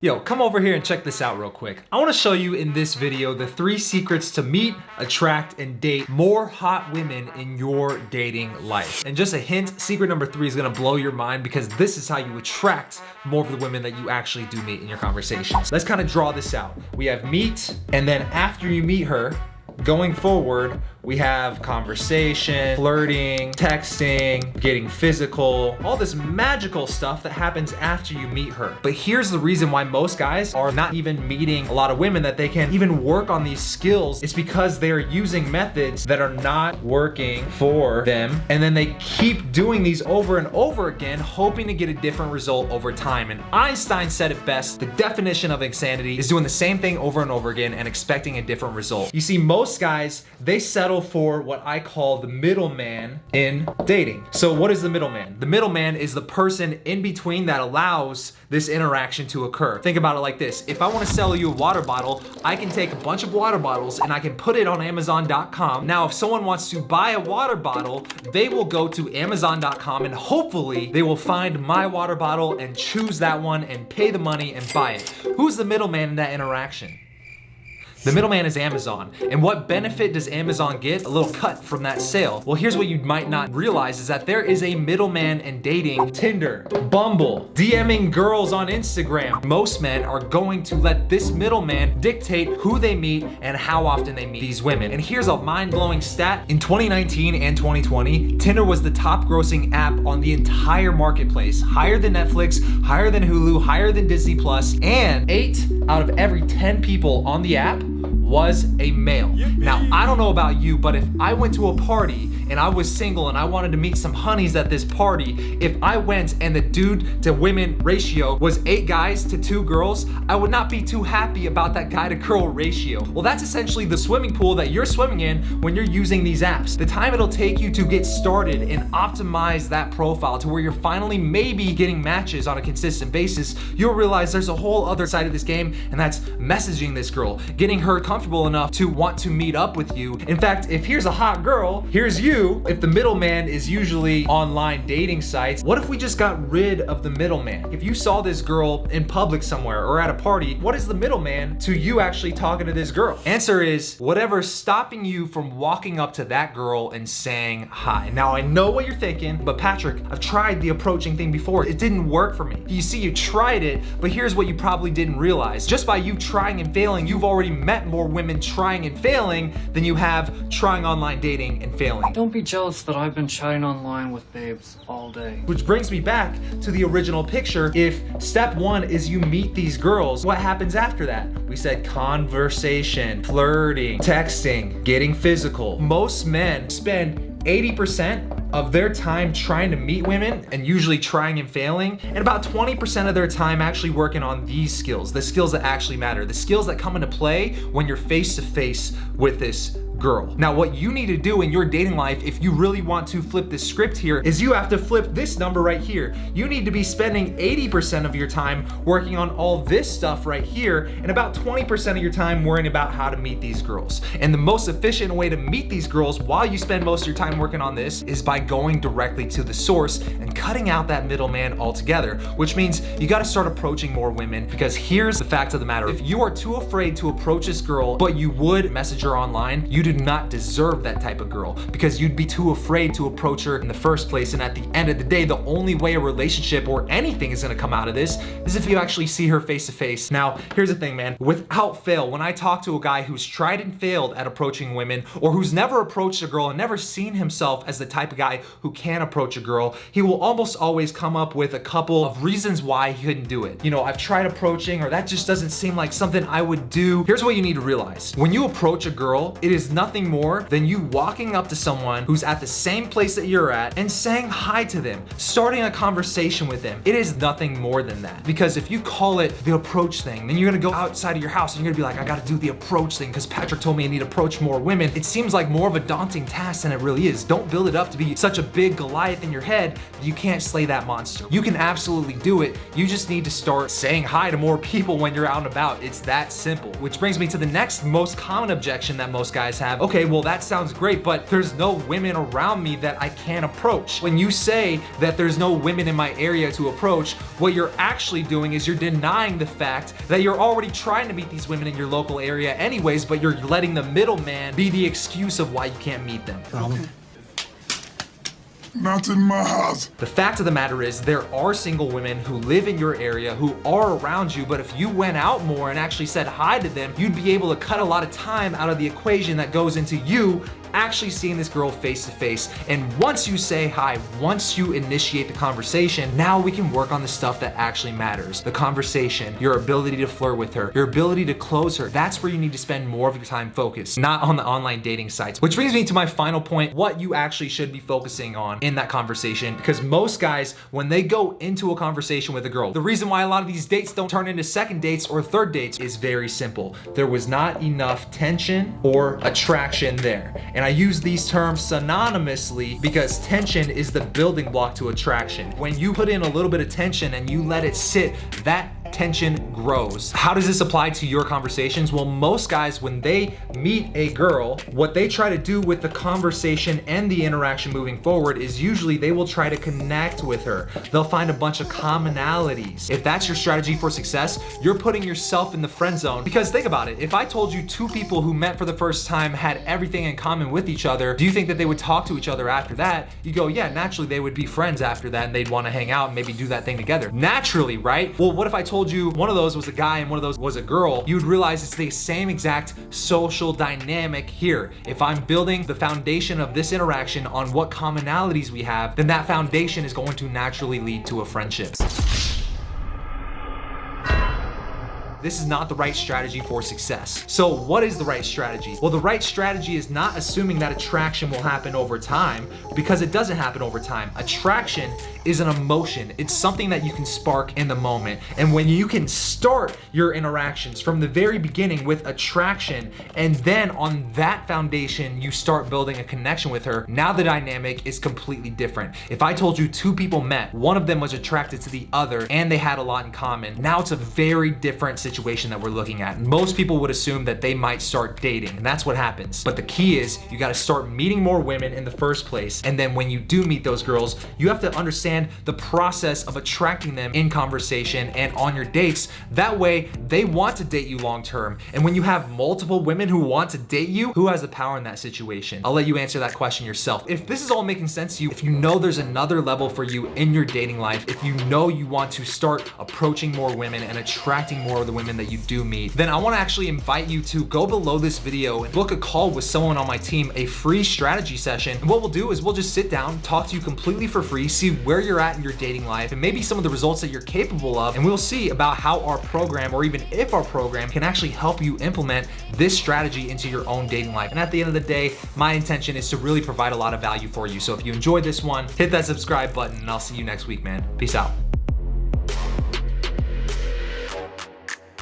Yo, come over here and check this out real quick. I wanna show you in this video the 3 secrets to meet, attract, and date more hot women in your dating life. And just a hint, secret number 3 is gonna blow your mind because this is how you attract more of the women that you actually do meet in your conversations. Let's kind of draw this out. We have meet, and then after you meet her, going forward, we have conversation, flirting, texting, getting physical, all this magical stuff that happens after you meet her. But here's the reason why most guys are not even meeting a lot of women that they can even work on these skills. It's because they're using methods that are not working for them. And then they keep doing these over and over again, hoping to get a different result over time. And Einstein said it best, the definition of insanity is doing the same thing over and over again and expecting a different result. You see, most guys, they settle for what I call the middleman in dating. So what is the middleman? The middleman is the person in between that allows this interaction to occur. Think about it like this. If I want to sell you a water bottle, I can take a bunch of water bottles and I can put it on Amazon.com. Now, if someone wants to buy a water bottle, they will go to Amazon.com and hopefully they will find my water bottle and choose that one and pay the money and buy it. Who's the middleman in that interaction? The middleman is Amazon. And what benefit does Amazon get? A little cut from that sale. Well, here's what you might not realize is that there is a middleman in dating. Tinder, Bumble, DMing girls on Instagram. Most men are going to let this middleman dictate who they meet and how often they meet these women. And here's a mind-blowing stat. In 2019 and 2020, Tinder was the top grossing app on the entire marketplace. Higher than Netflix, higher than Hulu, higher than Disney Plus, and 8 out of every 10 people on the app was a male. Now, I don't know about you, but if I went to a party and I was single and I wanted to meet some honeys at this party, if I went and the dude to women ratio was 8 guys to 2 girls, I would not be too happy about that guy to girl ratio. Well, that's essentially the swimming pool that you're swimming in when you're using these apps. The time it'll take you to get started and optimize that profile to where you're finally maybe getting matches on a consistent basis, you'll realize there's a whole other side of this game, and that's messaging this girl, getting her comfortable enough to want to meet up with you. In fact, if here's a hot girl, here's you. If the middleman is usually online dating sites, what if we just got rid of the middleman? If you saw this girl in public somewhere or at a party, what is the middleman to you actually talking to this girl? Answer is whatever's stopping you from walking up to that girl and saying hi. Now, I know what you're thinking, but Patrick, I've tried the approaching thing before. It didn't work for me. You see, you tried it, but here's what you probably didn't realize. Just by you trying and failing, you've already met more women trying and failing than you have trying online dating and failing. Don't be jealous that I've been chatting online with babes all day. Which brings me back to the original picture. If step 1 is you meet these girls, what happens after that? We said conversation, flirting, texting, getting physical. Most men spend 80% of their time trying to meet women and usually trying and failing, and about 20% of their time actually working on these skills, the skills that actually matter, the skills that come into play when you're face to face with this girl. Now, what you need to do in your dating life, if you really want to flip the script here, is you have to flip this number right here. You need to be spending 80% of your time working on all this stuff right here, and about 20% of your time worrying about how to meet these girls. And the most efficient way to meet these girls while you spend most of your time working on this is by going directly to the source and cutting out that middleman altogether, which means you gotta start approaching more women, because here's the fact of the matter. If you are too afraid to approach this girl, but you would message her online, you do not deserve that type of girl, because you'd be too afraid to approach her in the first place. And at the end of the day, the only way a relationship or anything is gonna come out of this is if you actually see her face to face. Now, here's the thing, man. Without fail, when I talk to a guy who's tried and failed at approaching women, or who's never approached a girl and never seen himself as the type of guy who can approach a girl, he will almost always come up with a couple of reasons why he couldn't do it. You know, I've tried approaching, or that just doesn't seem like something I would do. Here's what you need to realize. When you approach a girl, it is nothing more than you walking up to someone who's at the same place that you're at and saying hi to them, starting a conversation with them. It is nothing more than that. Because if you call it the approach thing, then you're gonna go outside of your house and you're gonna be like, I gotta do the approach thing because Patrick told me I need to approach more women. It seems like more of a daunting task than it really is. Don't build it up to be such a big Goliath in your head that you can't slay that monster. You can absolutely do it. You just need to start saying hi to more people when you're out and about. It's that simple. Which brings me to the next most common objection that most guys have, have, okay, well, that sounds great, but there's no women around me that I can approach. When you say that there's no women in my area to approach, what you're actually doing is you're denying the fact that you're already trying to meet these women in your local area anyways, but you're letting the middleman be the excuse of why you can't meet them. Okay. Not in my house. The fact of the matter is there are single women who live in your area who are around you, but if you went out more and actually said hi to them, you'd be able to cut a lot of time out of the equation that goes into you actually seeing this girl face to face. And once you say hi, once you initiate the conversation, now we can work on the stuff that actually matters. The conversation, your ability to flirt with her, your ability to close her. That's where you need to spend more of your time focused, not on the online dating sites. Which brings me to my final point, what you actually should be focusing on in that conversation. Because most guys, when they go into a conversation with a girl, the reason why a lot of these dates don't turn into second dates or third dates is very simple. There was not enough tension or attraction there. And I use these terms synonymously because tension is the building block to attraction. When you put in a little bit of tension and you let it sit, that tension grows. How does this apply to your conversations? Well, most guys, when they meet a girl, what they try to do with the conversation and the interaction moving forward is usually they will try to connect with her. They'll find a bunch of commonalities. If that's your strategy for success, you're putting yourself in the friend zone. Because think about it, if I told you two people who met for the first time had everything in common with each other, do you think that they would talk to each other after that? You go, yeah, naturally they would be friends after that and they'd want to hang out and maybe do that thing together. Naturally, right? Well, what if I told you one of those was a guy and one of those was a girl? You'd realize it's the same exact social dynamic here. If I'm building the foundation of this interaction on what commonalities we have, then that foundation is going to naturally lead to a friendship. This is not the right strategy for success. So what is the right strategy? Well, the right strategy is not assuming that attraction will happen over time, because it doesn't happen over time. Attraction is an emotion. It's something that you can spark in the moment. And when you can start your interactions from the very beginning with attraction, and then on that foundation, you start building a connection with her, now the dynamic is completely different. If I told you two people met, one of them was attracted to the other, and they had a lot in common, now it's a very different situation that we're looking at. Most people would assume that they might start dating, and that's what happens. But the key is you got to start meeting more women in the first place, and then when you do meet those girls, you have to understand the process of attracting them in conversation and on your dates. That way they want to date you long term. And when you have multiple women who want to date you, who has the power in that situation? I'll let you answer that question yourself. If this is all making sense to you, if you know there's another level for you in your dating life, if you know you want to start approaching more women and attracting more of the women that you do meet, then I want to actually invite you to go below this video and book a call with someone on my team, a free strategy session. And what we'll do is we'll just sit down, talk to you completely for free, see where you're at in your dating life and maybe some of the results that you're capable of, and we'll see about how our program, or even if our program, can actually help you implement this strategy into your own dating life. And at the end of the day, my intention is to really provide a lot of value for you. So if you enjoyed this one, hit that subscribe button and I'll see you next week, man. Peace out.